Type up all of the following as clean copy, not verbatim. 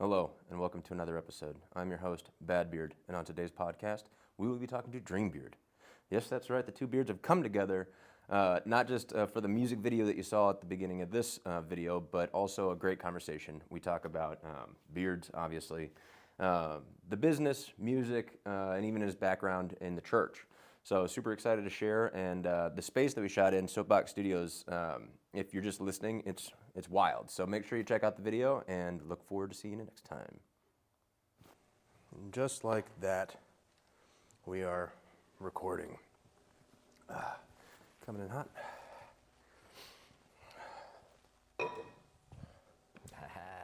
Hello, and welcome to another episode. I'm your host, Bad Beard, and on today's podcast, we will be talking to Dream Beard. Yes, that's right, the two beards have come together, not just for the music video that you saw at the beginning of this video, but also a great conversation. We talk about beards, obviously, the business, music, and even his background in the church. So super excited to share, and the space that we shot in, Soapbox Studios, if you're just listening, it's wild. So make sure you check out the video, and look forward to seeing you next time. And just like that, we are recording. Coming in hot.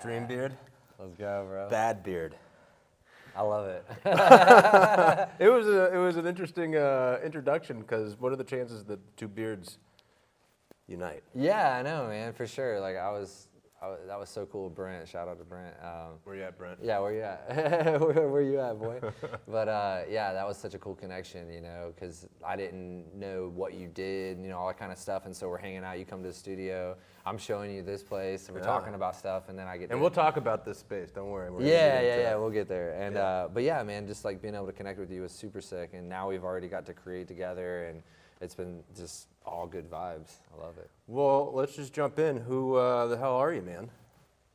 Dream Beard, Let's go, bro. Bad Beard. I love it. It was an interesting introduction, because what are the chances that two beards unite? Yeah, I know, man, for sure. Like that was so cool, Brent. Shout out to Brent. Where you at, Brent? Yeah, where you at? where you at, boy? But yeah, that was such a cool connection, you know, because I didn't know what you did, you know, all that kind of stuff. And so we're hanging out. You come to the studio. I'm showing you this place. We're talking about stuff, and then I get. And we'll talk about this space. Don't worry. Yeah. We'll get there. And but yeah, man, just like being able to connect with you was super sick. And now we've already got to create together, and it's been just all good vibes. I love it. Well, let's just jump in. Who the hell are you, man?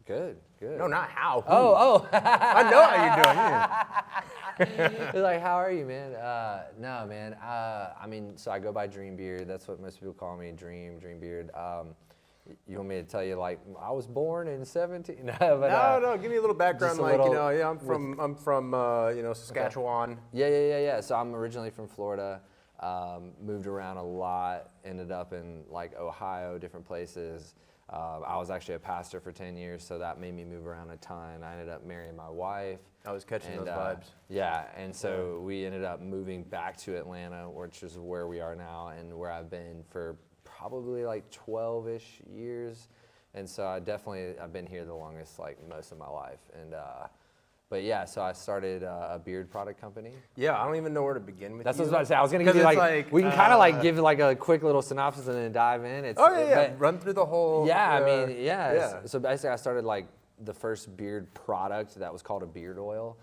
Good. No, not how. Who? Oh. I know how you're doing. It's like, how are you, man? No, man. I mean, so I go by Dream Beard. That's what most people call me, Dream Beard. You want me to tell you, like, I was born in 17? No, but, no. Give me a little background. just a Like, little you know, yeah, I'm from Saskatchewan. Okay. Yeah. So I'm originally from Florida. Moved around a lot. Ended up in like Ohio, different places. I was actually a pastor for 10 years, so that made me move around a ton. I ended up marrying my wife. I was catching those vibes. Yeah, and so we ended up moving back to Atlanta, which is where we are now and where I've been for probably like 12-ish years. And so I've been here the longest, like most of my life. And but yeah, so I started a beard product company. Yeah, I don't even know where to begin with. That's what I was about to say. I was going to give you like we can kind of like give like a quick little synopsis and then dive in. Run through the whole. Yeah, So basically, I started like the first beard product that was called a beard oil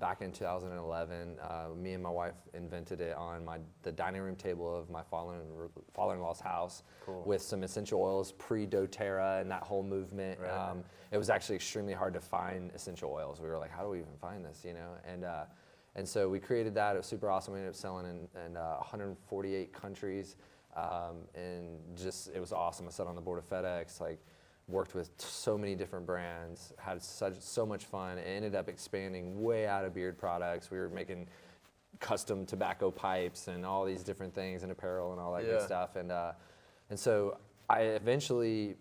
back in 2011. Me and my wife invented it on the dining room table of my father-in-law's house. Cool. With some essential oils pre-doTERRA and that whole movement. Right. It was actually extremely hard to find essential oils. We were like, how do we even find this, you know? And so we created that. It was super awesome. We ended up selling in 148 countries. And just, it was awesome. I sat on the board of FedEx, like worked with so many different brands, had so much fun. It ended up expanding way out of beard products. We were making custom tobacco pipes and all these different things and apparel and all that good stuff. And so I eventually,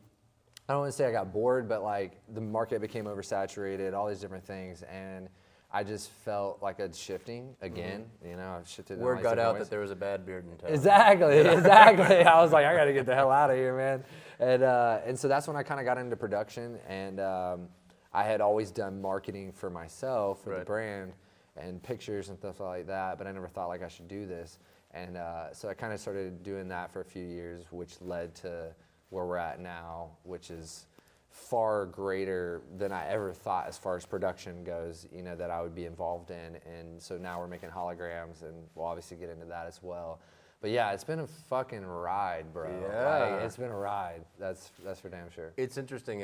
I don't want to say I got bored, but like the market became oversaturated, all these different things, and I just felt like a shifting again. Mm-hmm. You know, I shifted. Word got out that there was a bad beard in town. Exactly. I was like, I got to get the hell out of here, man. And so that's when I kind of got into production, and I had always done marketing for myself, for the brand, and pictures and stuff like that, but I never thought like I should do this. And so I kind of started doing that for a few years, which led to where we're at now, which is far greater than I ever thought as far as production goes, you know, that I would be involved in. And so now we're making holograms, and we'll obviously get into that as well. But yeah, it's been a fucking ride, bro. Yeah. Like, it's been a ride. That's for damn sure. It's interesting.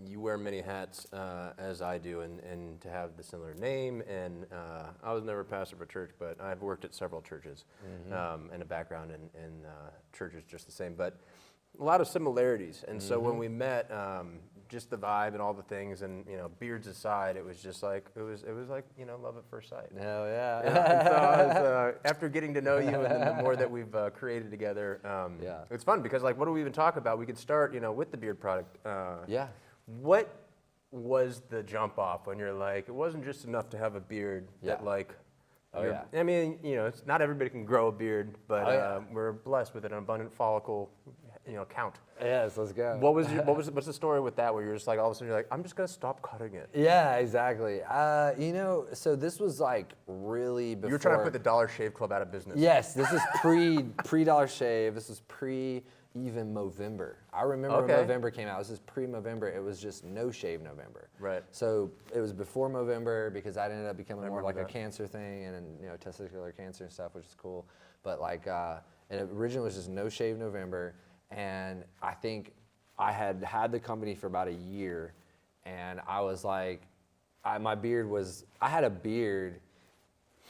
You wear many hats, as I do, and to have the similar name. And I was never a pastor of a church, but I've worked at several churches, and a background in churches just the same. But a lot of similarities. And so when we met, just the vibe and all the things, and you know, beards aside, it was just like it was like, you know, love at first sight. Hell yeah. And so I was, after getting to know you and then the more that we've created together, it's fun because like, what do we even talk about? We could start, you know, with the beard product. What was the jump off when you're like, it wasn't just enough to have a beard that like, I mean, you know, it's not everybody can grow a beard, but we're blessed with an abundant follicle, you know, count. Yes, let's go. What's the story with that where you're just like, all of a sudden you're like, I'm just gonna stop cutting it? Yeah, exactly. You know, so this was like really before. You were trying to put the Dollar Shave Club out of business. Yes, this is pre Dollar Shave. This was pre even Movember. I remember when Movember came out. It was just pre-Movember. It was just no shave November. Right. So it was before Movember because that ended up becoming more like a cancer thing and testicular cancer and stuff, which is cool. But like, it originally was just no shave November, and I think I had the company for about a year, and I was like, I had a beard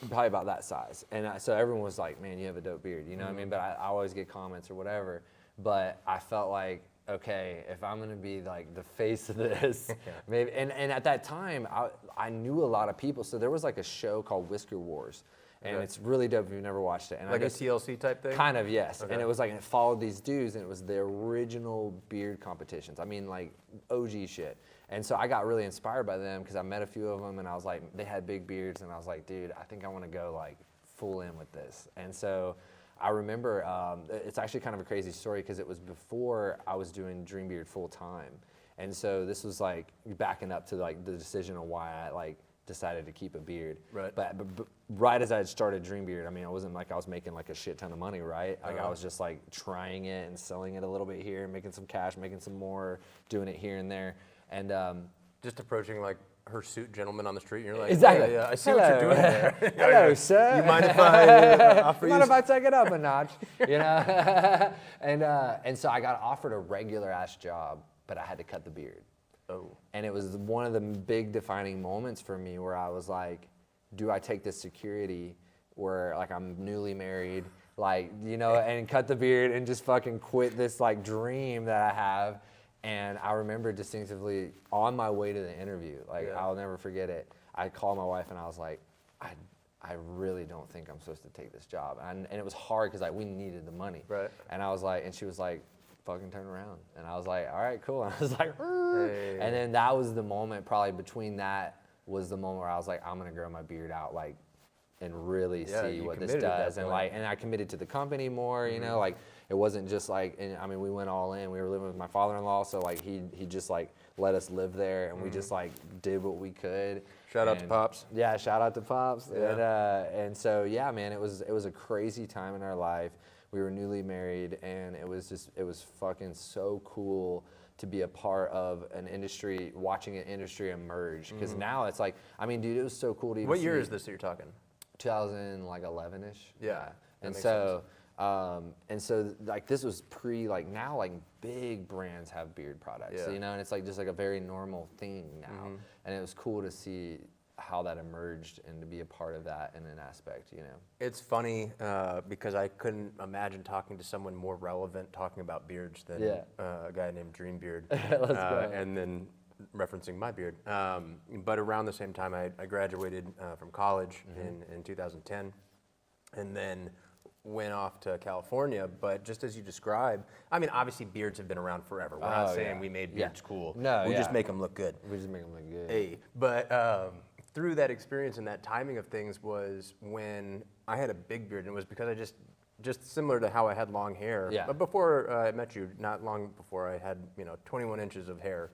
probably about that size. And so everyone was like, man, you have a dope beard, you know what I mean? But I always get comments or whatever. But I felt like, okay, if I'm gonna be like the face of this, maybe, and at that time, I knew a lot of people. So there was like a show called Whisker Wars. And it's really dope if you've never watched it. And like a TLC type thing? Kind of, yes. Okay. And it was like, it followed these dudes, and it was the original beard competitions. I mean, like OG shit. And so I got really inspired by them because I met a few of them, and I was like, they had big beards, and I was like, dude, I think I want to go like full in with this. And so I remember, it's actually kind of a crazy story because it was before I was doing Dream Beard full time. And so this was like backing up to like the decision of why I like decided to keep a beard. Right. But right as I had started Dream Beard, I mean, it wasn't like I was making like a shit ton of money, right? Like I was just like trying it and selling it a little bit here, making some cash, making some more, doing it here and there. And just approaching like hirsute gentleman on the street, and you're like, exactly. Yeah, I see what you're doing there. Hello, sir. You mind if I offer you? Mind if I take it up a notch? You know. And so I got offered a regular ass job, but I had to cut the beard. Oh. And it was one of the big defining moments for me where I was like, do I take this security where like I'm newly married, like, you know, and cut the beard and just fucking quit this like dream that I have? And I remember distinctively on my way to the interview, like I'll never forget it. I called my wife and I was like, I really don't think I'm supposed to take this job. And it was hard because like we needed the money. Right. And I was like, and she was like, fucking turn around. And I was like, all right, cool. And I was like, hey. And then that was the moment, probably between that was the moment where I was like, I'm gonna grow my beard out, like, and really see what this does. And like, and I committed to the company more, you know, like it wasn't just like, and I mean, we went all in. We were living with my father-in-law, so like he just like let us live there, and we just like did what we could. Shout out to Pops. Yeah, shout out to Pops. Yeah. And so yeah, man, it was a crazy time in our life. We were newly married, and it was fucking so cool to be a part of an industry, watching an industry emerge. Because now it's like, I mean, dude, it was so cool to even What year see. is this that you're talking? 2011-ish. Yeah. And so, like this was like now like big brands have beard products, you know, and it's like just like a very normal thing now. And it was cool to see how that emerged and to be a part of that in an aspect, you know. It's funny because I couldn't imagine talking to someone more relevant talking about beards than a guy named Dreambeard. Let's go. And then referencing my beard. But around the same time, I graduated from college in 2010, and then went off to California. But just as you described, I mean, obviously beards have been around forever. We're not saying we made beards cool. No, we just make them look good. We just make them look good. Hey, but through that experience and that timing of things was when I had a big beard, and it was because I just similar to how I had long hair. Yeah. But before I met you, not long before, I had 21 inches of hair.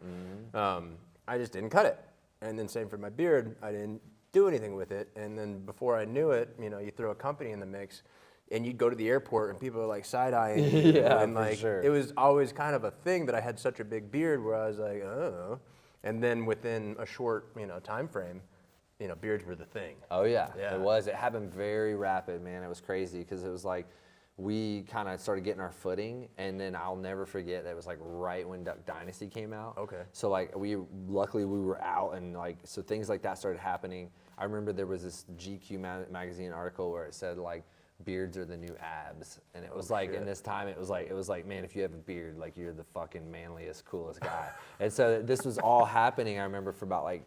I just didn't cut it, and then same for my beard. I didn't do anything with it, and then before I knew it, you throw a company in the mix, and you'd go to the airport, and people are like side-eyeing you, and like it was always kind of a thing that I had such a big beard where I was like, oh, and then within a short time frame, beards were the thing. Oh yeah, it was. It happened very rapid, man. It was crazy because it was like we kind of started getting our footing, and then I'll never forget that it was like right when Duck Dynasty came out. Okay. So like luckily we were out, and like so things like that started happening. I remember there was this GQ magazine article where it said like beards are the new abs, and it was like in this time it was like man, if you have a beard, like you're the fucking manliest, coolest guy. And so this was all happening. I remember for about like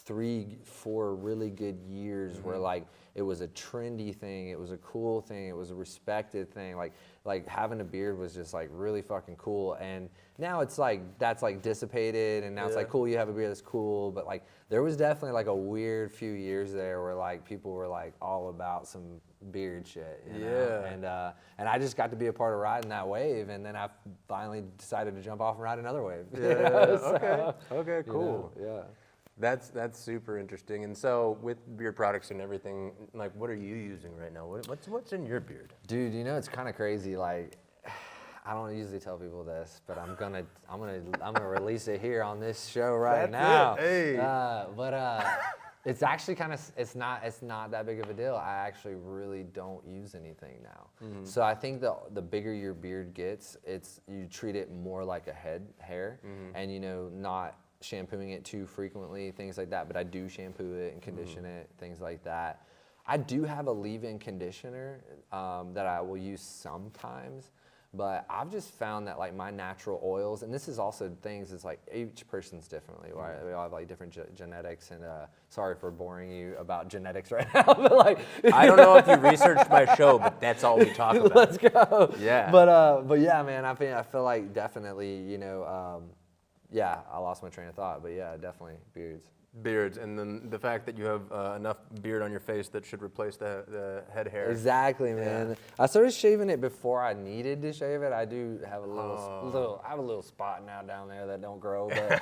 3-4 really good years where like it was a trendy thing, it was a cool thing, it was a respected thing, like having a beard was just like really fucking cool. And now it's like that's like dissipated, and now it's like cool, you have a beard, that's cool. But like there was definitely like a weird few years there where like people were like all about some beard shit, you know? And I just got to be a part of riding that wave, and then I finally decided to jump off and ride another wave. Okay, cool. Yeah. That's super interesting. And so with beard products and everything, like what are you using right now? What's in your beard? Dude, it's kind of crazy. Like, I don't usually tell people this, but I'm gonna release it here on this show right That's now. it. Hey. But it's actually it's not that big of a deal. I actually really don't use anything now. So I think the bigger your beard gets, you treat it more like a head hair, and not shampooing it too frequently, things like that. But I do shampoo it and condition it, things like that. I do have a leave-in conditioner that I will use sometimes, but I've just found that like my natural oils, and this is also things, it's like each person's differently, right? We all have like different genetics, and sorry for boring you about genetics right now, but like I don't know if you researched my show, but that's all we talk about. Let's go. Yeah. But yeah, man, I feel like definitely, yeah, I lost my train of thought, but yeah, definitely beards. Beards, and then the fact that you have enough beard on your face that should replace the head hair. Exactly, man. Yeah. I started shaving it before I needed to shave it. I do have a I have a little spot now down there that don't grow, but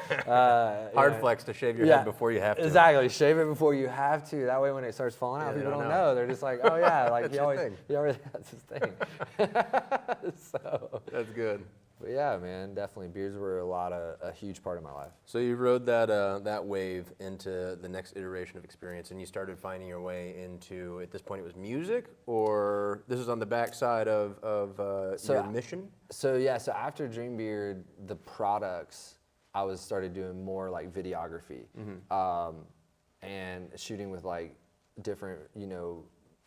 Hard flex to shave your head before you have to. Exactly, shave it before you have to. That way, when it starts falling out, people don't know. They're just like, oh yeah, like he always has his thing. So that's good. But yeah, man, definitely beards were a huge part of my life. So you rode that wave into the next iteration of experience, and you started finding your way into, at this point, it was music, or this is on the backside of your mission? So yeah, so after Dreambeard, the products, I started doing more like videography, and shooting with like different,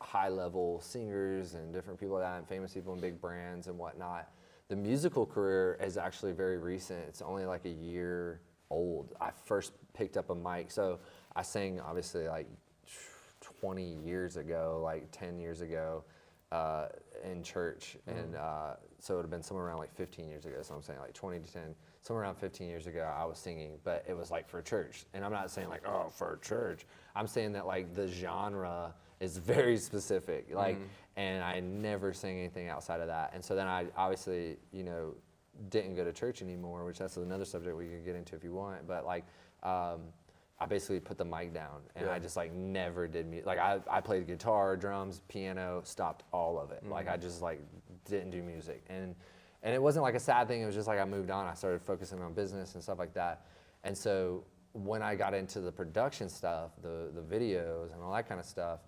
high level singers and different people like that, and famous people and big brands and whatnot. The musical career is actually very recent. It's only like a year old. I first picked up a mic. So I sang obviously like 20 years ago, like 10 years ago in church. And so it would have been somewhere around like 15 years ago. So I'm saying like 20 to 10, somewhere around 15 years ago, I was singing, but it was like for church. And I'm not saying like, oh, for church. I'm saying that like the genre is very specific, like, and I never sang anything outside of that. And so then I obviously, didn't go to church anymore, which that's another subject we could get into if you want. But like, I basically put the mic down, and I just like never did music. Like I played guitar, drums, piano, stopped all of it. Like I just like didn't do music, and it wasn't like a sad thing. It was just like I moved on. I started focusing on business and stuff like that. And so when I got into the production stuff, the videos and all that kind of stuff.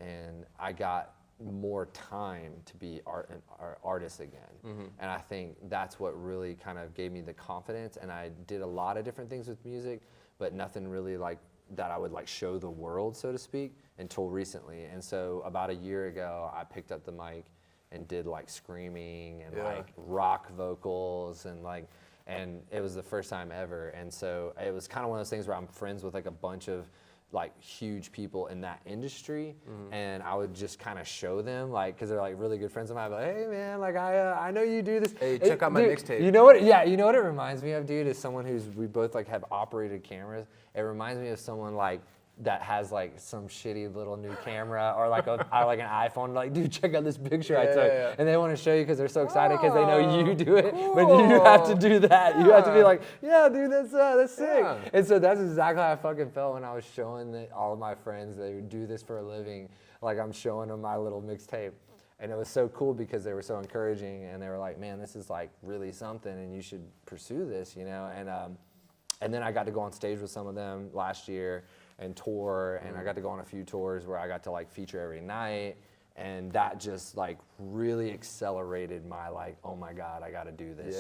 And I got more time to be an artist again. And I think that's what really kind of gave me the confidence. And I did a lot of different things with music, but nothing really like that I would like show the world, so to speak, until recently. And so about a year ago, I picked up the mic and did like screaming and like rock vocals and it was the first time ever. And so it was kind of one of those things where I'm friends with like a bunch of like huge people in that industry, and I would just kind of show them, like, because they're like really good friends of mine. I'd be like, hey man, like I know you do this. Hey, check out my mixtape. You know what? Yeah, you know what it reminds me of, dude? Is someone we both like have operated cameras. It reminds me of someone like that has like some shitty little new camera or like an iPhone. Like, dude, check out this picture I took, and they want to show you because they're so excited because they know you do it, but you have to do that. You have to be like, yeah, dude, that's sick. And so that's exactly how I fucking felt when I was showing all of my friends that would do this for a living. Like I'm showing them my little mixtape. And it was so cool because they were so encouraging, and they were like, man, this is like really something, and you should pursue this, And then I got to go on stage with some of them last year and tour, and I got to go on a few tours where I got to like feature every night, and that just like really accelerated my like, oh my God, I got to do this,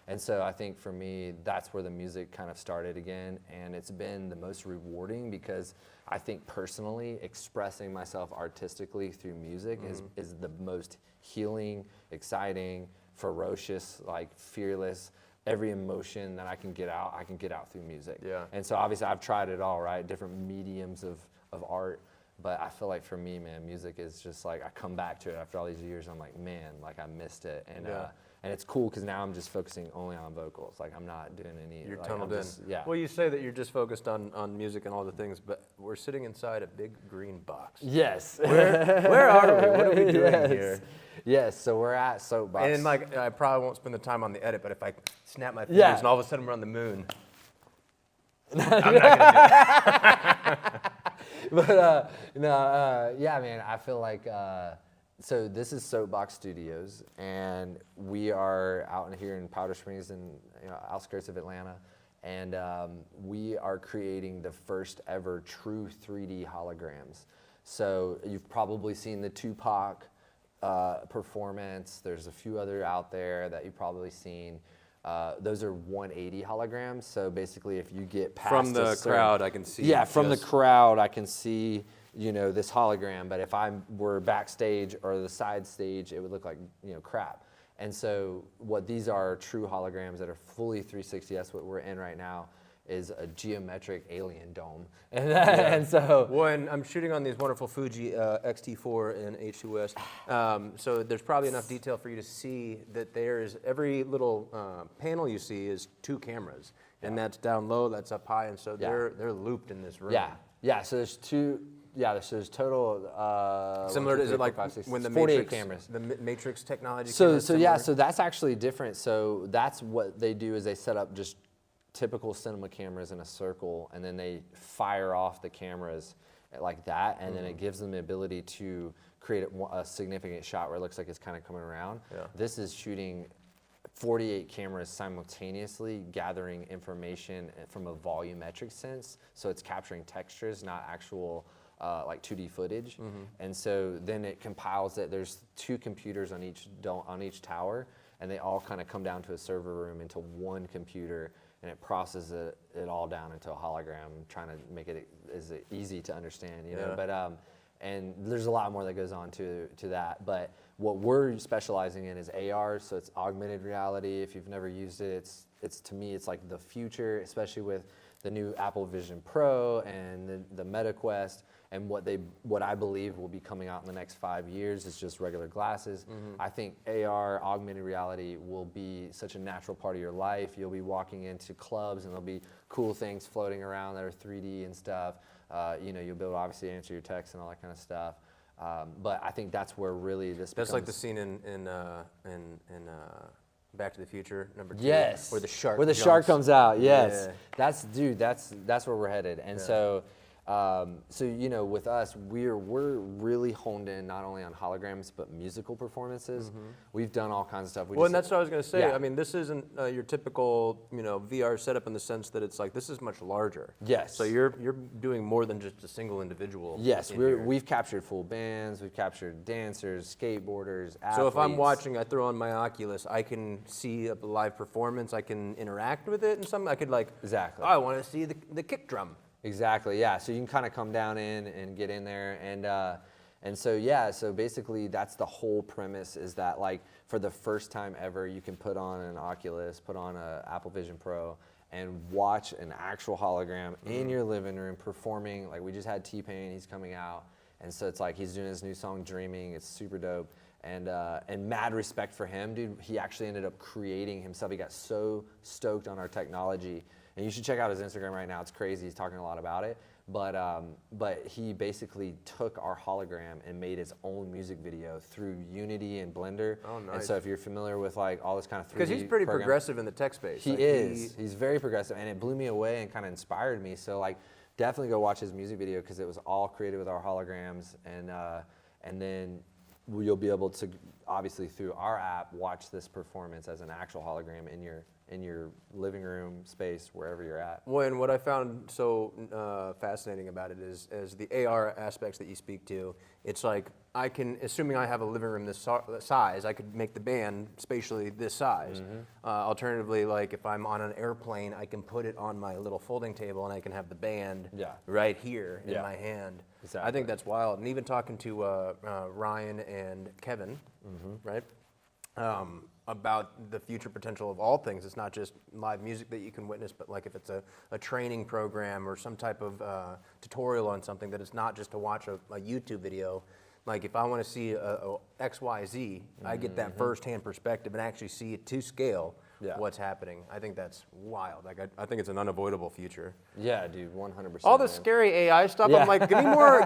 and so I think for me, that's where the music kind of started again, and it's been the most rewarding because I think personally expressing myself artistically through music is the most healing, exciting, ferocious, like fearless. Every emotion that I can get out through music. Yeah. And so obviously I've tried it all, right? Different mediums of art. But I feel like for me, man, music is just like, I come back to it after all these years. I'm like, man, like I missed it. And and it's cool because now I'm just focusing only on vocals. Like I'm not doing any. You're like, tunneled in. Yeah. Well, you say that you're just focused on music and all the things, but we're sitting inside a big green box. Yes. Where are we? What are we doing here? Yes, so we're at Soapbox. And like, I probably won't spend the time on the edit, but if I snap my fingers and all of a sudden we're on the moon, I'm not gonna do that. But yeah, man, I feel like So this is Soapbox Studios, and we are out in here in Powder Springs, and outskirts of Atlanta, and we are creating the first ever true 3D holograms. So you've probably seen the Tupac performance. There's a few other out there that you've probably seen. Those are 180 holograms. So basically, if you get past from the crowd, I can see. Yeah, from the crowd, I can see this hologram. But if I were backstage or the side stage, it would look like crap. And so what these are true holograms that are fully 360. That's what we're in right now. Is a geometric alien dome, and so when I'm shooting on these wonderful Fuji X-T4 and H2S, so there's probably enough detail for you to see that there's every little panel you see is 2 cameras, and that's down low, that's up high, and so they're looped in this room. Yeah. So there's 2. Yeah, so there's total. Similar to, is it like 5, 6, when the 48 Matrix, cameras? The Matrix technology. So that's actually different. So that's what they do is they set up just typical cinema cameras in a circle, and then they fire off the cameras like that, and then it gives them the ability to create a significant shot where it looks like it's kind of coming around. Yeah. This is shooting 48 cameras simultaneously, gathering information from a volumetric sense, so it's capturing textures, not actual like 2D footage. And so then it compiles it. There's 2 computers on each tower, and they all kind of come down to a server room into one computer, and it processes it all down into a hologram, trying to make it as easy to understand, know. But and there's a lot more that goes on to that. But what we're specializing in is AR, so it's augmented reality. If you've never used it, it's to me it's like the future, especially with the new Apple Vision Pro and the Meta Quest. And what I believe will be coming out in the next 5 years is just regular glasses. I think AR, augmented reality, will be such a natural part of your life. You'll be walking into clubs and there'll be cool things floating around that are 3D and stuff. You'll be able to obviously answer your texts and all that kind of stuff. But I think that's where really this becomes. That's like the scene in Back to the Future #2. Yes. Where the shark. Where the shark comes out. Yes. Yeah. That's where we're headed. And so with us, we're really honed in not only on holograms but musical performances. We've done all kinds of stuff. And that's what I was going to say. Yeah. I mean, this isn't your typical VR setup in the sense that it's like this is much larger. Yes. So you're doing more than just a single individual. Yes, we've captured full bands, we've captured dancers, skateboarders, athletes. So if I'm watching, I throw on my Oculus, I can see a live performance. I can interact with it, and I could exactly. Oh, I want to see the kick drum. Exactly, yeah. So you can kind of come down in and get in there, and so basically that's the whole premise, is that for the first time ever, you can put on an Oculus, put on an Apple Vision Pro, and watch an actual hologram in your living room performing. Like we just had T-Pain, he's coming out, and so it's like he's doing his new song Dreaming. It's super dope, and mad respect for him, dude. He actually ended up creating himself. He got so stoked on our technology. And you should check out his Instagram right now. It's crazy. He's talking a lot about it. But he basically took our hologram and made his own music video through Unity and Blender. Oh, nice. And so if you're familiar with all this kind of 3D because he's pretty progressive in the tech space. He is. He's very progressive, and it blew me away and kind of inspired me. So definitely go watch his music video because it was all created with our holograms, and then you'll be able to obviously through our app watch this performance as an actual hologram in your living room space, wherever you're at. Well, and what I found so fascinating about it is the AR aspects that you speak to. It's like I can, assuming I have a living room this size, I could make the band spatially this size. Alternatively, if I'm on an airplane, I can put it on my little folding table and I can have the band right here in my hand. Exactly. I think that's wild. And even talking to Ryan and Kevin, right? About the future potential of all things. It's not just live music that you can witness, but if it's a training program or some type of tutorial on something, that it's not just to watch a YouTube video. If I want to see a XYZ, I get that firsthand perspective and actually see it to scale what's happening. I think that's wild. I think it's an unavoidable future. Yeah, dude, 100%. All this scary AI stuff, I'm like, give me more,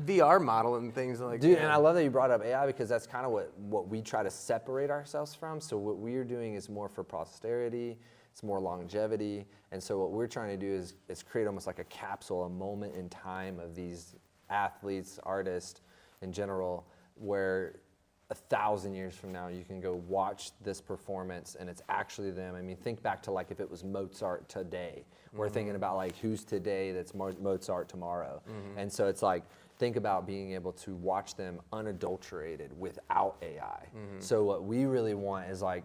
VR model and things like that. Dude, and I love that you brought up AI because that's kind of what we try to separate ourselves from. So what we're doing is more for posterity, it's more longevity. And so what we're trying to do is create almost like a capsule, a moment in time of these athletes, artists, in general, where 1,000 years from now you can go watch this performance and it's actually them. I mean, think back to like if it was Mozart today. We're thinking about like who's today that's Mozart tomorrow. And so it's like, think about being able to watch them unadulterated without AI. So what we really want is like,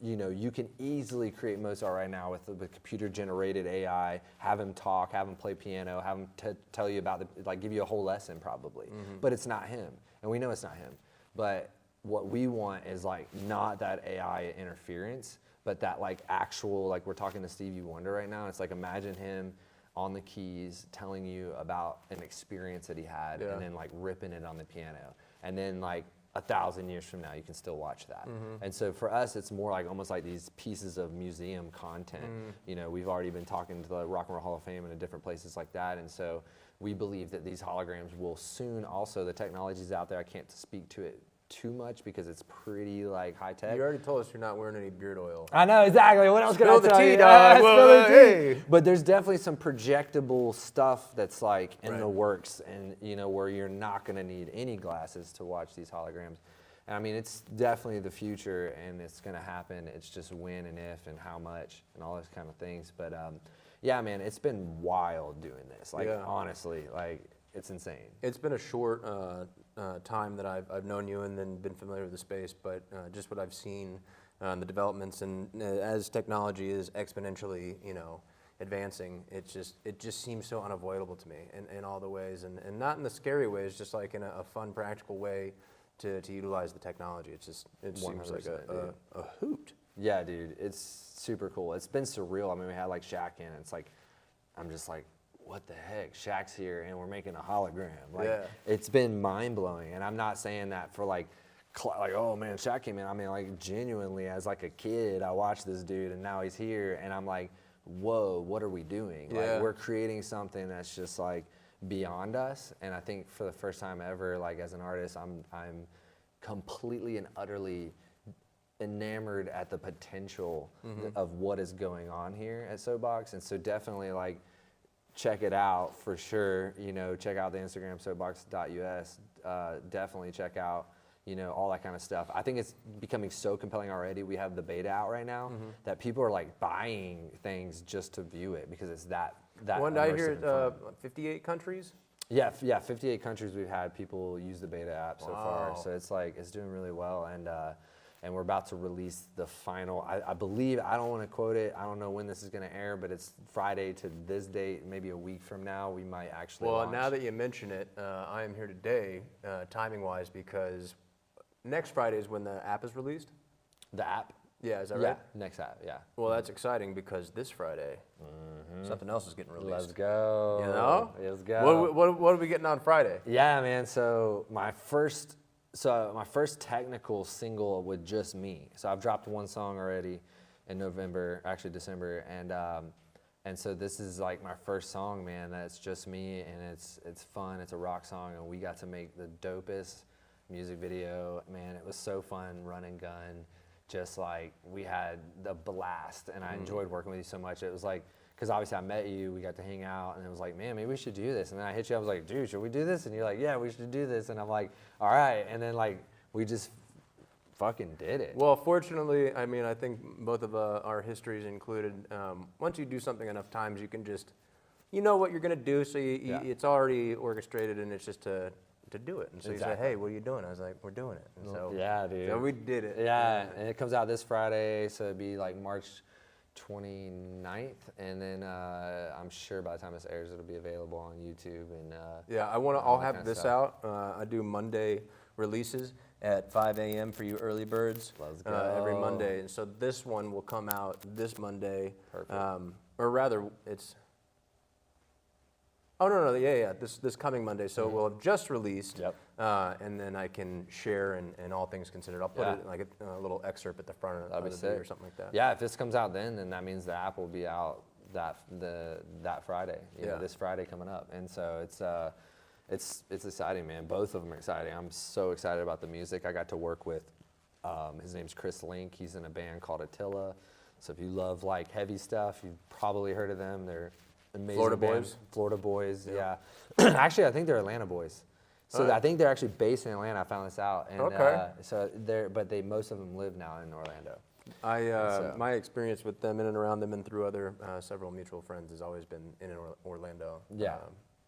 you know, you can easily create Mozart right now with computer-generated AI, have him talk, have him play piano, have him tell you about like give you a whole lesson probably. But it's not him, and we know it's not him. But what we want is like not that AI interference, but that like actual, like we're talking to Stevie Wonder right now. It's like imagine him on the keys telling you about an experience that he had, and then like ripping it on the piano, and then like 1,000 years from now, you can still watch that. And so for us, it's more like almost like these pieces of museum content. You know, we've already been talking to the Rock and Roll Hall of Fame and different places like that. And so we believe that these holograms will soon also, the technology's out there. I can't speak to it too much because it's pretty like high tech. You already told us you're not wearing any beard oil. I know exactly. What else can I Spill the tell tea, you? dog. Spill Well, the tea. hey. But there's definitely some projectable stuff that's like in Right. the works, and you know where you're not going to need any glasses to watch these holograms. And I mean, it's definitely the future, and it's going to happen. It's just when and if and how much and all those kind of things. But yeah, man, it's been wild doing this. Like honestly, like it's insane. It's been a short time that I've known you and then been familiar with the space, but just what I've seen, the developments, and as technology is exponentially, you know, advancing, it just seems so unavoidable to me in all the ways, and not in the scary ways, just like in a fun, practical way to utilize the technology. It seems like a hoot. Yeah, dude, it's super cool. It's been surreal. I mean, we had like Shaq in. It's like, I'm just like, what the heck? Shaq's here, and we're making a hologram. Like, it's been mind blowing. And I'm not saying that for like, oh man, Shaq came in. I mean, like genuinely, as like a kid, I watched this dude, and now he's here, and I'm like, whoa, what are we doing? Like, we're creating something that's just like beyond us. And I think for the first time ever, like as an artist, I'm completely and utterly enamored at the potential of what is going on here at Soapbox. And so definitely like check it out for sure. You know, check out the Instagram soapbox.us. Definitely check out, you know, all that kind of stuff. I think it's becoming so compelling already. We have the beta out right now that people are like buying things just to view it because it's that When I hear 58 countries? Yeah, 58 countries we've had people use the beta app so far. So it's like, it's doing really well. And we're about to release the final, I believe, I don't want to quote it, I don't know when this is going to air, but it's Friday to this date, maybe a week from now, we might actually launch. Now that you mention it, I am here today, timing-wise, because next Friday is when the app is released. The app? Yeah, is that Yeah, right? next app, yeah. Well, that's exciting because this Friday, something else is getting released. Let's go. You know? Let's go. What are we getting on Friday? Yeah, man, so my first technical single with just me. So I've dropped one song already in November, actually December, and so this is like my first song, man. That's just me, and it's fun. It's a rock song, and we got to make the dopest music video. Man, it was so fun, run and gun. Just like we had the blast, and I enjoyed working with you so much. It was like, because obviously I met you, we got to hang out, and it was like, man, maybe we should do this. And then I hit you, I was like, dude, should we do this? And you're like, yeah, we should do this. And I'm like, all right. And then like we just fucking did it. Well, fortunately, I mean, I think both of our histories included. Once you do something enough times, you can just, you know what you're gonna do, so it's already orchestrated, and it's just to do it. And so you say, hey, what are you doing? I was like, we're doing it. And so yeah, dude. So we did it. Yeah, and it comes out this Friday, so it'd be like March 29th, and then I'm sure by the time this airs, it'll be available on YouTube. And yeah, I'll have this out. I do Monday releases at 5 a.m. for you early birds. Let's go. Every Monday, and so this one will come out this Monday. Perfect. Or rather, it's. Oh no, yeah, this coming Monday. So we'll have just released. Yep. And then I can share and all things considered. I'll put it in like a little excerpt at the front of the video or something like that. Yeah, if this comes out then that means the app will be out that Friday. You know, this Friday coming up. And so it's exciting, man. Both of them are exciting. I'm so excited about the music. I got to work with his name's Chris Link. He's in a band called Attila. So if you love like heavy stuff, you've probably heard of them. They're amazing. Florida band. Boys. Florida Boys, yeah. Actually, I think they're Atlanta boys. So I think they're actually based in Atlanta. I found this out. And, Okay. So most of them live now in Orlando. My experience with them in and around them and through other several mutual friends has always been in Orlando. Yeah.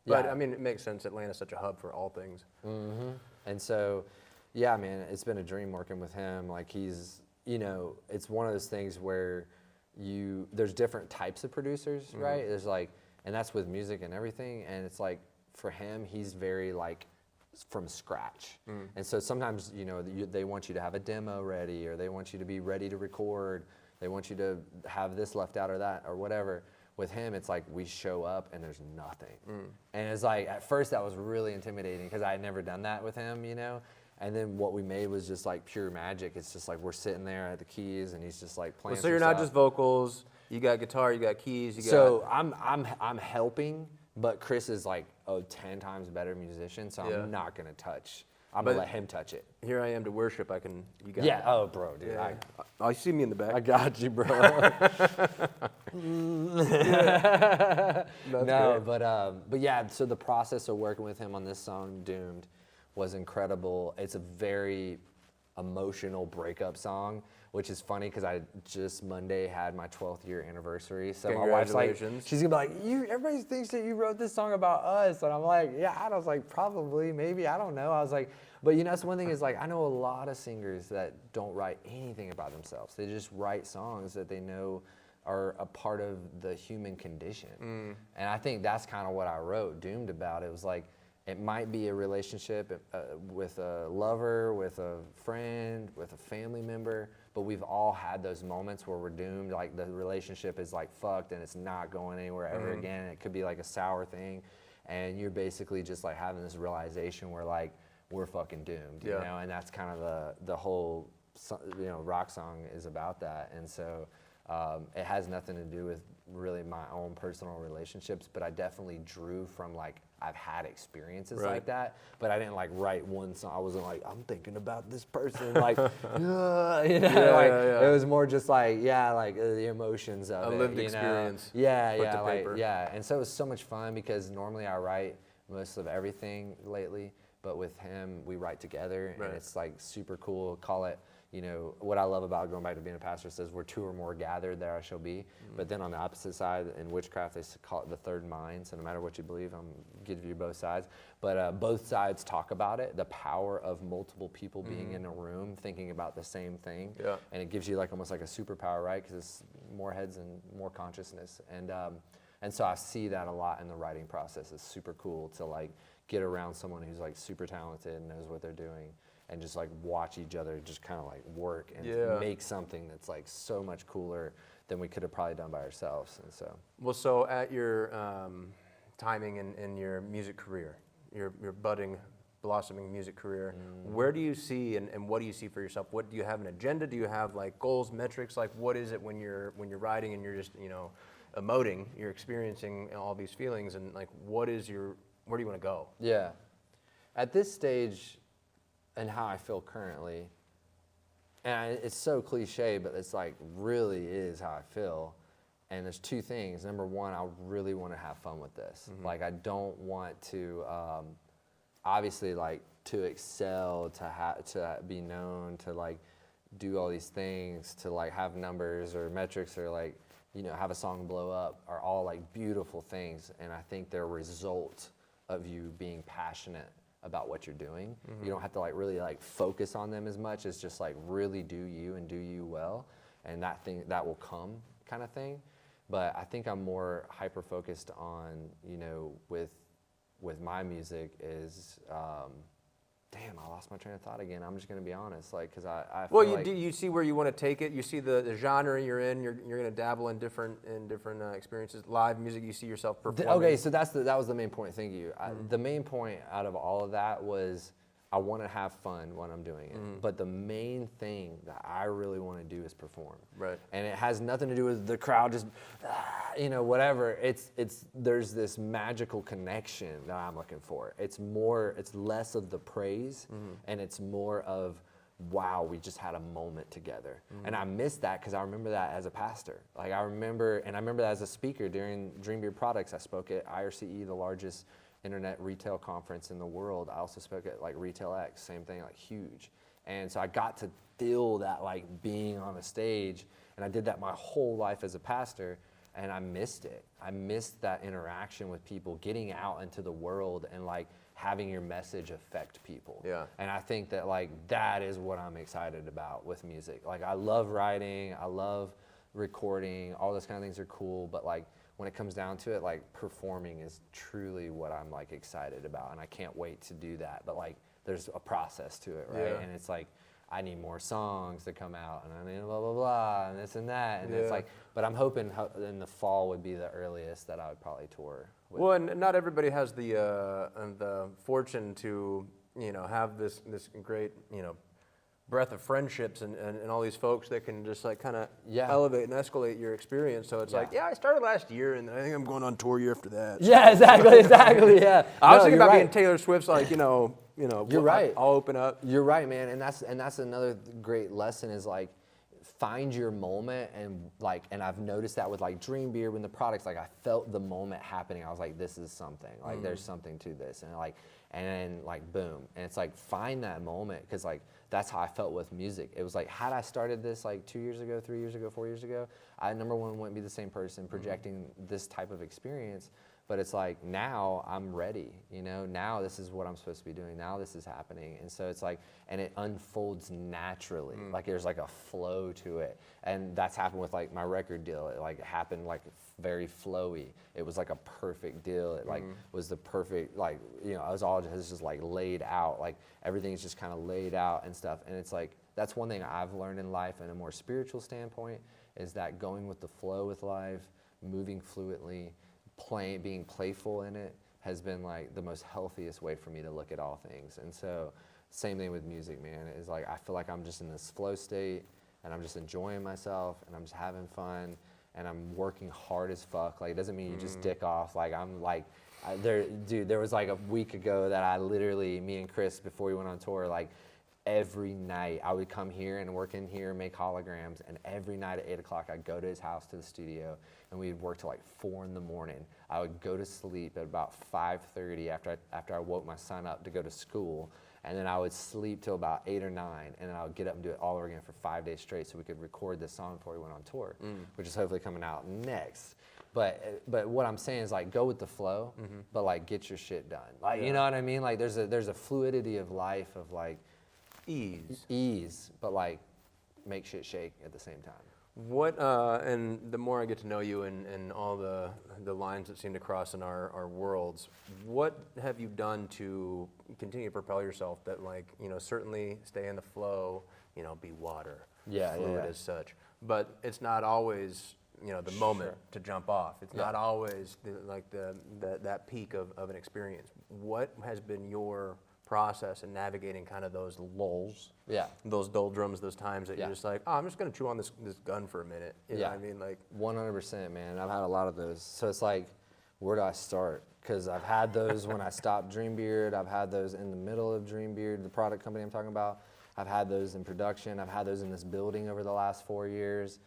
But I mean, it makes sense. Atlanta's such a hub for all things. Mm-hmm. And so, yeah, man, it's been a dream working with him. Like he's, it's one of those things where there's different types of producers, right? There's like, and that's with music and everything. And it's like, for him, he's very like from scratch. And so sometimes, they want you to have a demo ready, or they want you to be ready to record. They want you to have this left out or that or whatever. With him, it's like we show up and there's nothing. And it's like, at first that was really intimidating because I had never done that with him, And then what we made was just like pure magic. It's just like we're sitting there at the keys and he's just like playing. So you're not just vocals, you got guitar, you got keys, So I'm helping, but Chris is like a 10 times better musician, so I'm not gonna touch. I'm gonna let him touch it. Here I am to worship. You got Yeah. it. Oh, bro, dude. Yeah. I see me in the back. I got you, bro. No, but yeah. So the process of working with him on this song, "Doomed," was incredible. It's a very emotional breakup song, which is funny because I just Monday had my 12th year anniversary. So my wife's like, she's gonna be like, everybody thinks that you wrote this song about us, and I'm like, yeah. And I was like, probably, maybe, I don't know. I was like, but that's one thing is like, I know a lot of singers that don't write anything about themselves. They just write songs that they know are a part of the human condition. And I think that's kind of what I wrote "Doomed" about. It was like, it might be a relationship with a lover, with a friend, with a family member, but we've all had those moments where we're doomed, like the relationship is like fucked and it's not going anywhere ever again. It could be like a sour thing, and you're basically just like having this realization where like, we're fucking doomed, you know? And that's kind of the whole, rock song is about that. And so it has nothing to do with really my own personal relationships, but I definitely drew from like, I've had experiences like that, but I didn't like write one song. I wasn't like, I'm thinking about this person, like, it was more just like, the emotions of a lived experience. And so it was so much fun because normally I write most of everything lately, but with him, we write together, and it's like super cool. Call it, what I love about going back to being a pastor says, where two or more gathered, there I shall be. But then on the opposite side, in witchcraft, they call it the third mind. So no matter what you believe, I'm give you both sides. But both sides talk about it, the power of multiple people being in a room thinking about the same thing. Yeah. And it gives you like almost like a superpower, right? Because it's more heads and more consciousness. And so I see that a lot in the writing process. It's super cool to like get around someone who's like super talented and knows what they're doing, and just like watch each other just kind of like work and make something that's like so much cooler than we could have probably done by ourselves. And so, well, so at your timing in your music career, your budding, blossoming music career, where do you see and what do you see for yourself? What do you have, an agenda? Do you have like goals, metrics? Like what is it when you're writing and you're just emoting, you're experiencing all these feelings, and like where do you want to go? Yeah, at this stage, and how I feel currently, and it's so cliche, but it's like really is how I feel. And there's two things. Number one, I really want to have fun with this. Like I don't want to, obviously, like to excel, to be known, to like do all these things, to like have numbers or metrics or like have a song blow up are all like beautiful things. And I think they're a result of you being passionate about what you're doing. You don't have to like really like focus on them as much as just like really do you and do you well, and that will come kind of thing. But I think I'm more hyper focused on with my music is damn, I lost my train of thought again. I'm just gonna be honest, like, because I feel like, do you see where you want to take it? You see the genre you're in. You're gonna dabble in different experiences. Live music, you see yourself performing. Okay, so that was the main point. Thank you. The main point out of all of that was I want to have fun when I'm doing it. But the main thing that I really want to do is perform. Right. And it has nothing to do with the crowd just, whatever. There's this magical connection that I'm looking for. It's less of the praise, and it's more of, wow, we just had a moment together. And I miss that because I remember that as a pastor. Like I remember that as a speaker during Dream Beard Products. I spoke at IRCE, the largest internet retail conference in the world. I also spoke at like Retail X, same thing, like huge. And so I got to feel that like being on a stage, and I did that my whole life as a pastor, and I missed it. I missed that interaction with people, getting out into the world and like having your message affect people. Yeah. And I think that like that is what I'm excited about with music. Like I love writing, I love recording, all those kind of things are cool, but like when it comes down to it, like performing is truly what I'm like excited about, and I can't wait to do that. But like there's a process to it, right? Yeah. And it's like I need more songs to come out, and I mean blah blah blah, and this and that, and it's like. But I'm hoping in the fall would be the earliest that I would probably tour with. Well, and not everybody has the fortune to have this great breadth of friendships and all these folks that can just like kind of elevate and escalate your experience. So it's like, I started last year, and I think I'm going on tour year after that. Yeah, exactly, yeah. I was thinking about being Taylor Swift's, like You're right. I'll open up. You're right, man, and that's another great lesson is like find your moment, and I've noticed that with like Dream Beard when the products, like I felt the moment happening. I was like, this is something, like there's something to this, and then boom, and it's like find that moment, because like that's how I felt with music. It was like, had I started this like 2 years ago, 3 years ago, 4 years ago, I number one wouldn't be the same person projecting this type of experience. But it's like, now I'm ready, now this is what I'm supposed to be doing. Now this is happening. And so it's like, and it unfolds naturally. Like there's like a flow to it. And that's happened with like my record deal. It like happened like very flowy. It was like a perfect deal. It like was the perfect, like, it was just like laid out. Like everything's just kind of laid out and stuff. And it's like, that's one thing I've learned in life in a more spiritual standpoint, is that going with the flow with life, moving fluidly, being playful in it has been like the most healthiest way for me to look at all things. And so same thing with music, man, is like I feel like I'm just in this flow state, and I'm just enjoying myself, and I'm just having fun, and I'm working hard as fuck. Like it doesn't mean you just dick off. Like I'm like there was like a week ago that I literally, me and Chris, before we went on tour, like every night I would come here and work in here, make holograms, and every night at 8 o'clock I'd go to his house, to the studio, and we'd work till like 4 in the morning. I would go to sleep at about 5:30 after I woke my son up to go to school, and then I would sleep till about 8 or 9, and then I would get up and do it all over again for 5 days straight, so we could record this song before we went on tour, which is hopefully coming out next. But what I'm saying is like go with the flow, but like get your shit done. Like you know what I mean? Like there's a fluidity of life of like ease, but like make shit shake at the same time. What and the more I get to know you and all the lines that seem to cross in our worlds, what have you done to continue to propel yourself that like certainly stay in the flow, be water, fluid as such, but it's not always the moment to jump off. It's not always that peak of an experience. What has been your process in navigating kind of those lulls, those doldrums, those times that you're just like, I'm just gonna chew on this gun for a minute. You know what I mean? Like 100%, man. I've had a lot of those. So it's like, where do I start? Because I've had those when I stopped Dream Beard. I've had those in the middle of Dream Beard, the product company I'm talking about. I've had those in production. I've had those in this building over the last 4 years.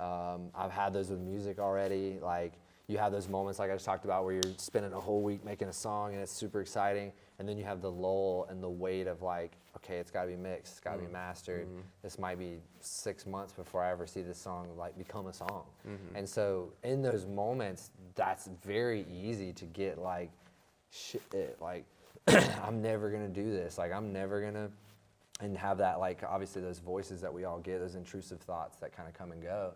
I've had those with music already. Like you have those moments like I just talked about where you're spending a whole week making a song and it's super exciting, and then you have the lull and the weight of like, okay, it's got to be mixed, it's got to be mastered. This might be 6 months before I ever see this song like become a song. And so in those moments, that's very easy to get like, shit, like I'm never gonna do this. Like I'm never gonna, and have that like obviously those voices that we all get, those intrusive thoughts that kind of come and go.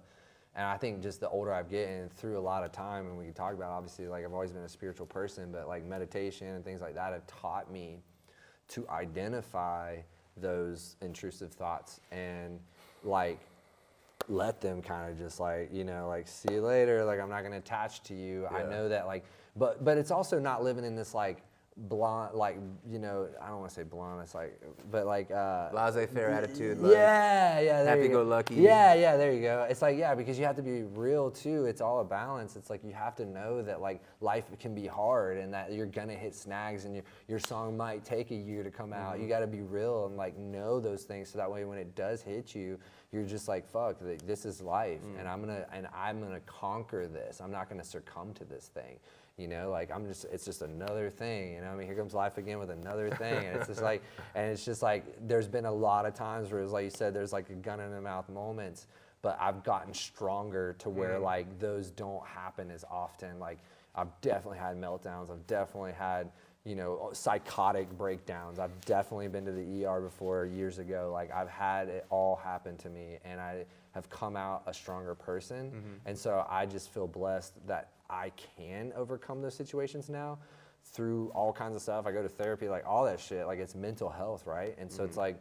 And I think just the older I've gotten through a lot of time, and we can talk about obviously like I've always been a spiritual person, but like meditation and things like that have taught me to identify those intrusive thoughts and like let them kind of just like, like see you later, like I'm not gonna attach to you. I know that like, but it's also not living in this like blonde, like, I don't want to say blonde, it's like, but like laissez-faire attitude, like happy-go-lucky. Yeah, there you go. It's like, because you have to be real too. It's all a balance. It's like you have to know that like life can be hard and that you're gonna hit snags and your song might take a year to come out. You got to be real and like know those things, so that way when it does hit you, you're just like, fuck, this is life, and I'm gonna conquer this. I'm not gonna succumb to this thing. You know, like it's just another thing, you know. I mean, here comes life again with another thing, and it's just like, there's been a lot of times where it's like you said, there's like a gun in the mouth moments, but I've gotten stronger to where like those don't happen as often. Like I've definitely had meltdowns. I've definitely had, you know, psychotic breakdowns. I've definitely been to the ER before years ago. Like I've had it all happen to me, and I have come out a stronger person. And so I just feel blessed that I can overcome those situations now through all kinds of stuff. I go to therapy, like all that shit, like it's mental health, right? And so it's like,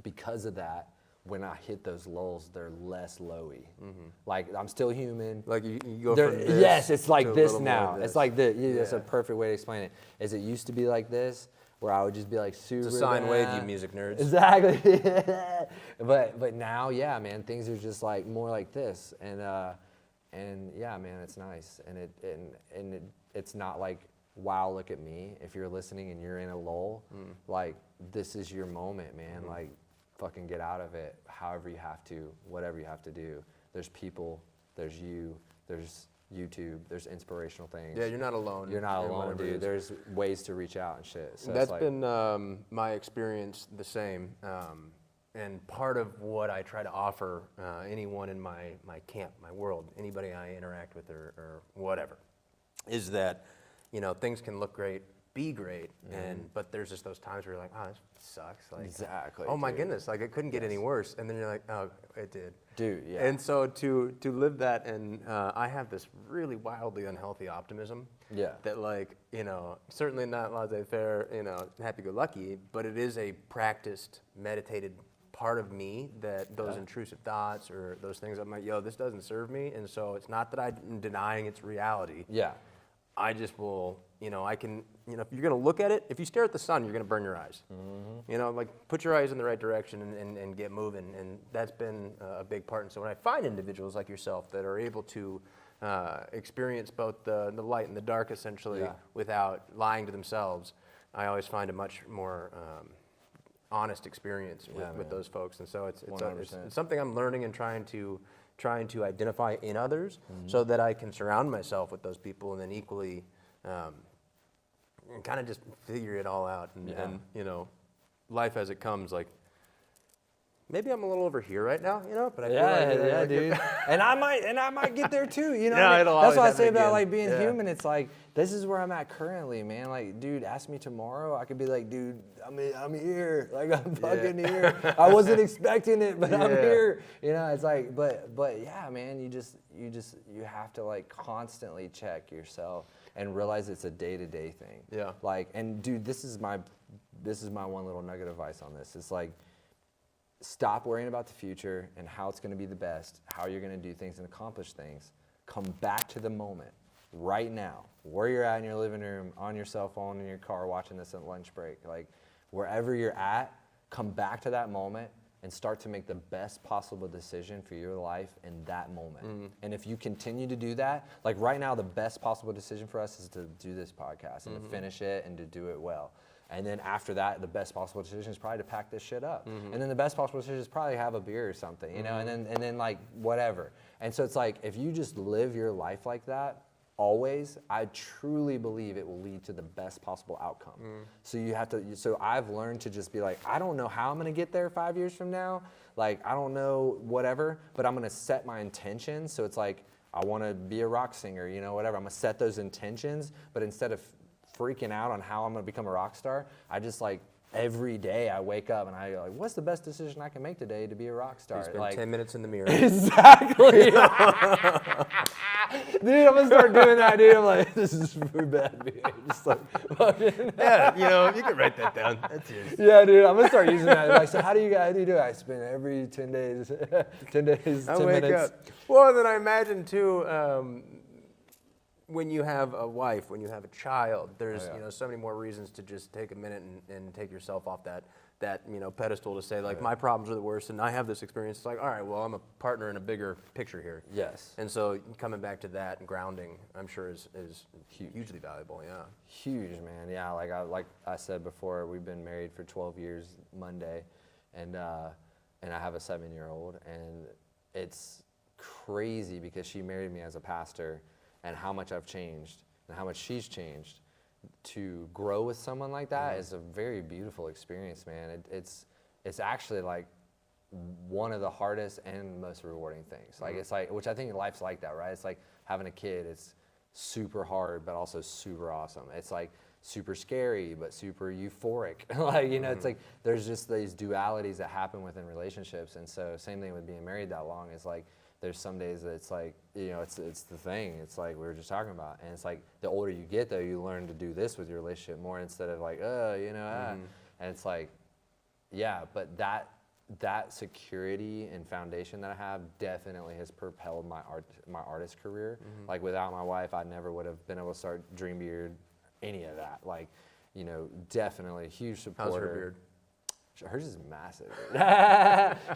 because of that, when I hit those lulls, they're less lowy. Like I'm still human. Like you go from this. Yes, it's like to a this little now. more of this. It's like this. Yeah, that's a perfect way to explain it. Is it used to be like this, where I would just be like super. It's a sine wave, you music nerds. Exactly. but now, yeah, man, things are just like more like this, and yeah, man, it's nice, and it's not like, wow, look at me. If you're listening and you're in a lull, like this is your moment, man. Like fucking get out of it. However you have to, whatever you have to do. There's people. There's you. There's YouTube. There's inspirational things. Yeah, you're not alone. You're not in alone, whatever it dude. is. There's ways to reach out and shit. So That's it's like, been my experience the same. And part of what I try to offer anyone in my camp, my world, anybody I interact with or whatever, is that, you know, things can look great, be great, but there's just those times where you're like, oh, this sucks. Like, exactly. oh my dude. goodness, like it couldn't get any worse. And then you're like, oh, it did. Dude, yeah. And so to live that, and I have this really wildly unhealthy optimism. Yeah. That, like, you know, certainly not laissez-faire, you know, happy-go-lucky, but it is a practiced, meditated part of me that those intrusive thoughts or those things, I'm like, yo, this doesn't serve me. And so it's not that I'm denying its reality. Yeah. I just will, you know, I can, you know, if you're going to look at it, if you stare at the sun, you're going to burn your eyes. You know, like put your eyes in the right direction and get moving. And that's been a big part. And so when I find individuals like yourself that are able to experience both the light and the dark, essentially, without lying to themselves, I always find a much more honest experience with those folks. And so it's something I'm learning and trying to identify in others so that I can surround myself with those people and then equally kind of just figure it all out and, you know, life as it comes. Like, maybe I'm a little over here right now, you know, but I feel like dude. and I might get there too, you know. Yeah, what I mean? it'll That's always what I happen say about again. like being Yeah. human. It's like, this is where I'm at currently, man. Like, dude, ask me tomorrow, I could be like, dude, I'm here. Like, I'm fucking here. I wasn't expecting it, but I'm here. You know, it's like, but yeah, man, you have to like constantly check yourself and realize it's a day-to-day thing. Yeah. Like, and dude, this is my one little nugget of advice on this. It's like, stop worrying about the future and how it's going to be the best, how you're going to do things and accomplish things. Come back to the moment right now, where you're at in your living room, on your cell phone, in your car, watching this at lunch break. Like, wherever you're at, come back to that moment and start to make the best possible decision for your life in that moment. And if you continue to do that, like right now, the best possible decision for us is to do this podcast and to finish it and to do it well. And then after that, the best possible decision is probably to pack this shit up. And then the best possible decision is probably have a beer or something, you know, and then like whatever. And so it's like, if you just live your life like that, always, I truly believe it will lead to the best possible outcome. So you have to, so I've learned to just be like, I don't know how I'm gonna get there 5 years from now. Like, I don't know whatever, but I'm gonna set my intentions. So it's like, I wanna be a rock singer, you know, whatever. I'm gonna set those intentions, but instead of freaking out on how I'm gonna become a rock star, I just like, every day I wake up and I go like, what's the best decision I can make today to be a rock star? You spend like 10 minutes in the mirror. Exactly. Dude, I'm gonna start doing that, dude. I'm like, this is really bad, dude. Just like, fucking. Yeah, you know, you can write that down. That's yours. Yeah, dude, I'm gonna start using that. Like, so how do you do it? I spend every 10 days, 10 days, 10 I wake minutes. up. Well, then I imagine too, when you have a wife, when you have a child, there's you know so many more reasons to just take a minute and take yourself off that you know pedestal to say like my problems are the worst and I have this experience. It's like, all right, well, I'm a partner in a bigger picture here. Yes. And so coming back to that and grounding, I'm sure is hugely valuable. Yeah. Huge, man. Yeah, like I said before, we've been married for 12 years Monday, and and I have a 7-year-old, and it's crazy because she married me as a pastor, and how much I've changed and how much she's changed. To grow with someone like that is a very beautiful experience, man. It's actually like one of the hardest and most rewarding things. Like it's like, which I think life's like that, right? It's like having a kid. It's super hard, but also super awesome. It's like super scary, but super euphoric. Like, you know, it's like there's just these dualities that happen within relationships. And so same thing with being married that long is like, there's some days that it's like, you know, it's the thing. It's like we were just talking about. And it's like the older you get, though, you learn to do this with your relationship more instead of like, And it's like, yeah, but that security and foundation that I have definitely has propelled my artist career. Like without my wife, I never would have been able to start Dreambeard, any of that. Like, you know, definitely a huge supporter. How's her beard? Hers is massive.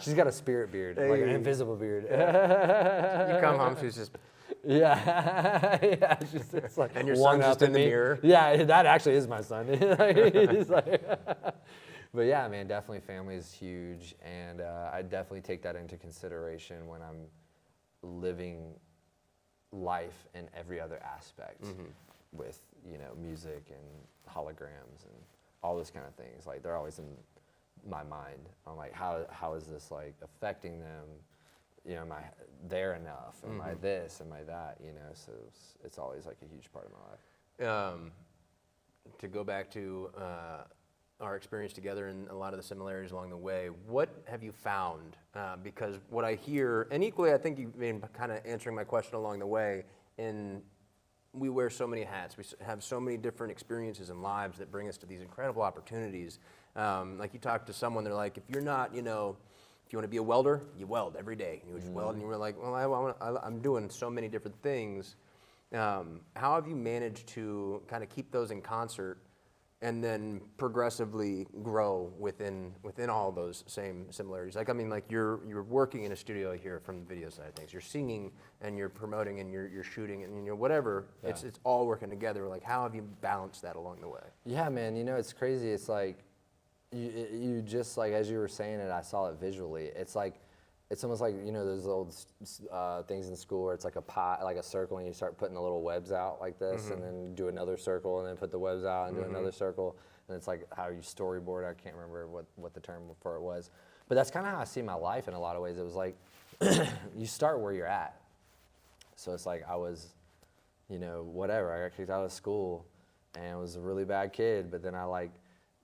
She's got a spirit beard, like an invisible beard. You come home, she's just... Yeah, yeah. It's like and your son's just in the mirror? Yeah, that actually is my son. He's like, but yeah, man, definitely family is huge, and I definitely take that into consideration when I'm living life in every other aspect with, you know, music and holograms and all those kind of things. Like they're always in my mind. I'm like, how is this like affecting them? You know, am I there enough? Am I this? Am I that? You know, so it's always like a huge part of my life. To go back to our experience together and a lot of the similarities along the way, what have you found? Because what I hear, and equally I think you've been kind of answering my question along the way, and we wear so many hats. We have so many different experiences and lives that bring us to these incredible opportunities. Like you talk to someone, they're like, if you're not, you know, if you want to be a welder, you weld every day. You just weld, and you were like, well, I'm doing so many different things. How have you managed to kind of keep those in concert and then progressively grow within all those same similarities? Like, I mean, like you're working in a studio here from the video side of things. You're singing and you're promoting and you're shooting and you're whatever. Yeah. It's all working together. Like, how have you balanced that along the way? Yeah, man. You know, it's crazy. It's like you just like as you were saying it, I saw it visually. It's like it's almost like, you know, those old things in school where it's like a pie, like a circle, and you start putting the little webs out like this, and then do another circle, and then put the webs out and do another circle, and it's like how you storyboard. I can't remember what the term for it was, but that's kind of how I see my life in a lot of ways. It was like you start where you're at. So it's like I was, you know, whatever. I got kicked out of school, and was a really bad kid, but then I like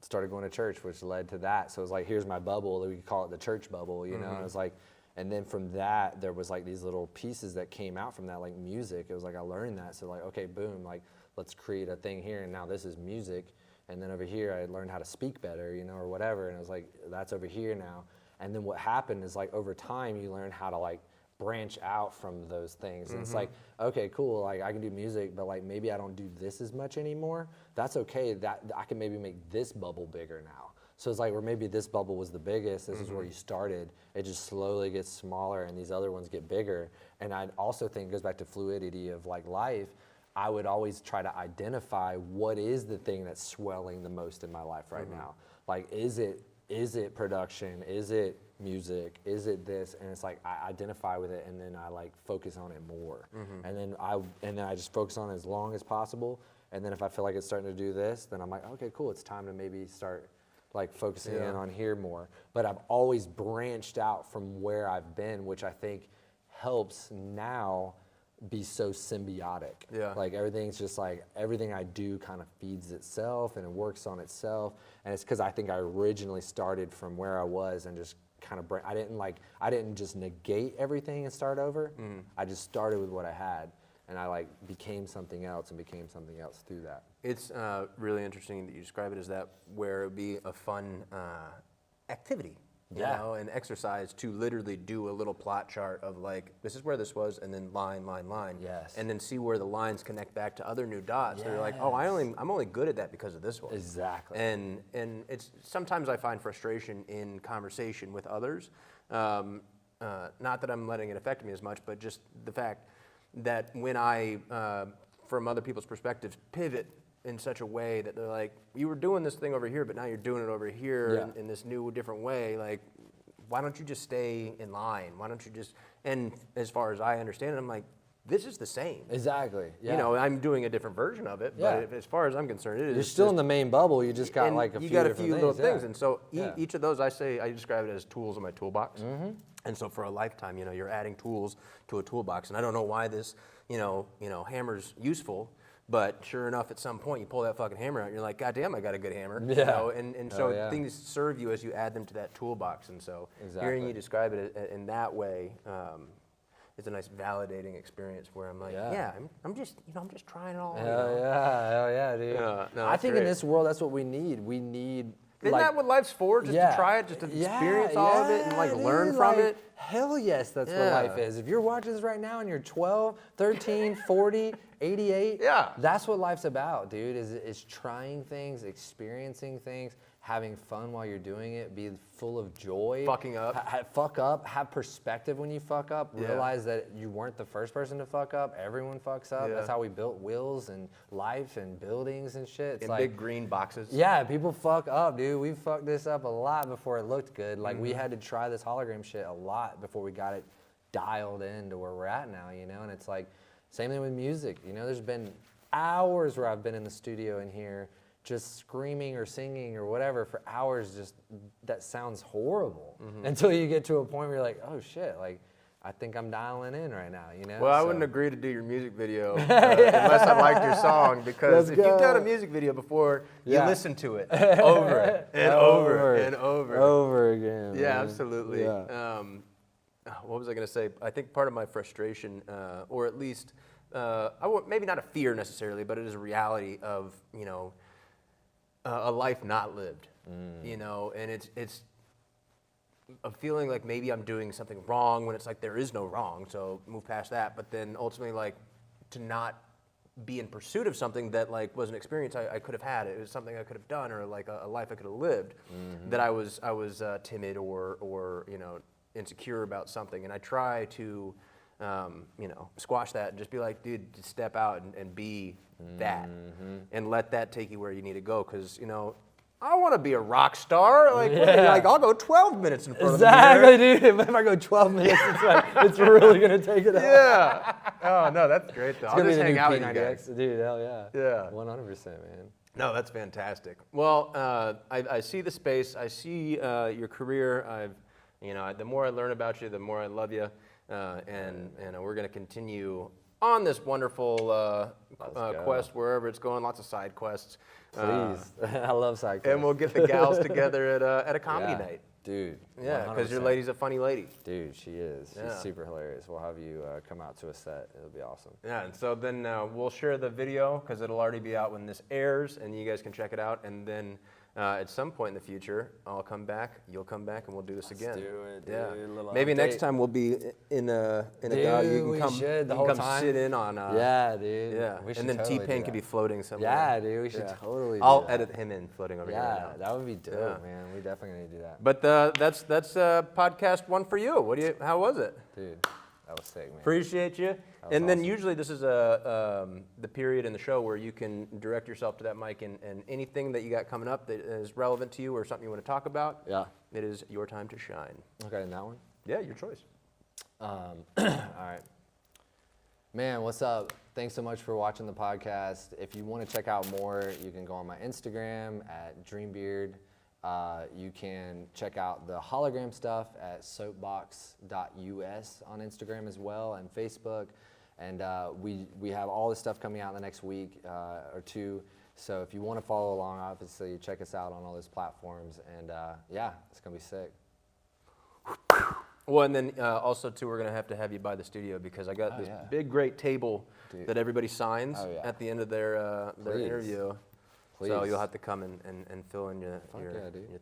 started going to church, which led to that. So it was like, here's my bubble. We could call it the church bubble, you know. And it was like, and then from that, there was like these little pieces that came out from that, like music. It was like I learned that. So like, okay, boom, like let's create a thing here, and now this is music. And then over here, I learned how to speak better, you know, or whatever. And I was like, that's over here now. And then what happened is like over time, you learn how to like branch out from those things. And it's like, okay, cool, like I can do music, but like maybe I don't do this as much anymore. That's okay, that I can maybe make this bubble bigger now. So it's like where maybe this bubble was the biggest, this is where you started, it just slowly gets smaller and these other ones get bigger. And I also think it goes back to fluidity of like life. I would always try to identify what is the thing that's swelling the most in my life right now. Like, is it production? Is it music? Is it this? And it's like I identify with it, and then I like focus on it more. And then I just focus on it as long as possible. And then if I feel like it's starting to do this, then I'm like, okay, cool. It's time to maybe start like focusing in on here more. But I've always branched out from where I've been, which I think helps now be so symbiotic. Like everything's just like, everything I do kind of feeds itself and it works on itself. And it's because I think I originally started from where I was and just kind of, I didn't just negate everything and start over. I just started with what I had, and I like became something else and became something else through that. It's really interesting that you describe it as that, where it would be a fun activity. You know, an exercise to literally do a little plot chart of like, this is where this was, and then line, and then see where the lines connect back to other new dots. They're like, oh, I'm only good at that because of this one. Exactly. And it's sometimes I find frustration in conversation with others. Not that I'm letting it affect me as much, but just the fact that when I, from other people's perspectives, pivot in such a way that they're like, you were doing this thing over here, but now you're doing it over here in this new, different way. Like, why don't you just stay in line? Why don't you just, and as far as I understand it, I'm like, this is the same. Exactly. Yeah. You know, I'm doing a different version of it, but as far as I'm concerned, it is. You're still in the main bubble. You just got like a few different things. little things, and so Yeah. each of those, I describe it as tools in my toolbox. And so for a lifetime, you know, you're adding tools to a toolbox, and I don't know why this, hammer's useful. But sure enough, at some point, you pull that fucking hammer out, and you're like, God damn, I got a good hammer. Yeah. You know? And so things serve you as you add them to that toolbox. And so hearing you describe it in that way, it's a nice validating experience where I'm like, I'm just trying it all. Hell yeah, dude. No, I think in this world, that's what we need. We need. Isn't that what life's for? Just to try it, just to experience all of it and like learn from it? Hell yes, that's what life is. If you're watching this right now and you're 12, 13, 40, 88, that's what life's about, dude, is trying things, experiencing things, having fun while you're doing it, be full of joy. Fucking up. Fuck up, have perspective when you fuck up, realize that you weren't the first person to fuck up, everyone fucks up. That's how we built wheels and life and buildings and shit. It's in like, big green boxes. Yeah, people fuck up, dude. We fucked this up a lot before it looked good. Like we had to try this hologram shit a lot before we got it dialed in to where we're at now, you know? And it's like, same thing with music. You know, there's been hours where I've been in the studio in here just screaming or singing or whatever for hours, just that sounds horrible until you get to a point where you're like, oh shit, like I think I'm dialing in right now, you know? Well, I wouldn't agree to do your music video unless I liked your song, because if you've done a music video before, you listen to it over and over and over. Over again. Yeah, man. absolutely. Yeah. What was I going to say? I think part of my frustration, or at least, maybe not a fear necessarily, but it is a reality of, a life not lived, and it's a feeling like maybe I'm doing something wrong when it's like there is no wrong, so move past that. But then ultimately, like, to not be in pursuit of something that like was an experience I could have had. It was something I could have done, or like a life I could have lived. That I was timid or insecure about something, and I try to squash that and just be like, dude, just step out and be that, and let that take you where you need to go. Because I want to be a rock star. Like, I'll go 12 minutes in front of the mirror. Exactly, dude. If I go 12 minutes, it's really gonna take it out. Yeah. Oh no, that's great though. It's I'll gonna just be the hang new out with you guys. P90X, dude. Hell yeah. Yeah. 100%, man. No, that's fantastic. Well, I see the space. I see your career. The more I learn about you, the more I love you, and we're gonna continue on this wonderful quest wherever it's going. Lots of side quests. Please, I love side quests. And we'll get the gals together at a comedy night. Dude. Yeah, because your lady's a funny lady. Dude, she is. She's super hilarious. We'll have you come out to a set. It'll be awesome. Yeah, and so then we'll share the video because it'll already be out when this airs, and you guys can check it out. And then at some point in the future, I'll come back, you'll come back, and we'll do this again. Let's do it, dude. Yeah. Maybe next time we'll be in a dog. You can come, the whole time. Sit in on. Yeah, dude. Yeah, and then totally T-Pain could be floating somewhere. Yeah, dude. We should totally. I'll edit him in floating over here. Yeah, that would be dope, man. We definitely need to do that. But that's podcast one for you. How was it? Dude, that was sick, man. Appreciate you. And then usually this is the period in the show where you can direct yourself to that mic and anything that you got coming up that is relevant to you or something you want to talk about. Yeah. It is your time to shine. Okay, and that one? Yeah, your choice. All right. Man, what's up? Thanks so much for watching the podcast. If you want to check out more, you can go on my Instagram at Dreambeard. You can check out the hologram stuff at soapbox.us on Instagram as well, and Facebook. And we have all this stuff coming out in the next week or two. So if you want to follow along, obviously check us out on all those platforms. And it's gonna be sick. Well, and then also too, we're gonna have to have you by the studio because I got this big, great table that everybody signs at the end of their interview. Please. So you'll have to come and fill in your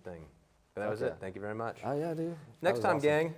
thing. But that was it. Thank you very much. Oh yeah, dude. Next time, awesome. gang.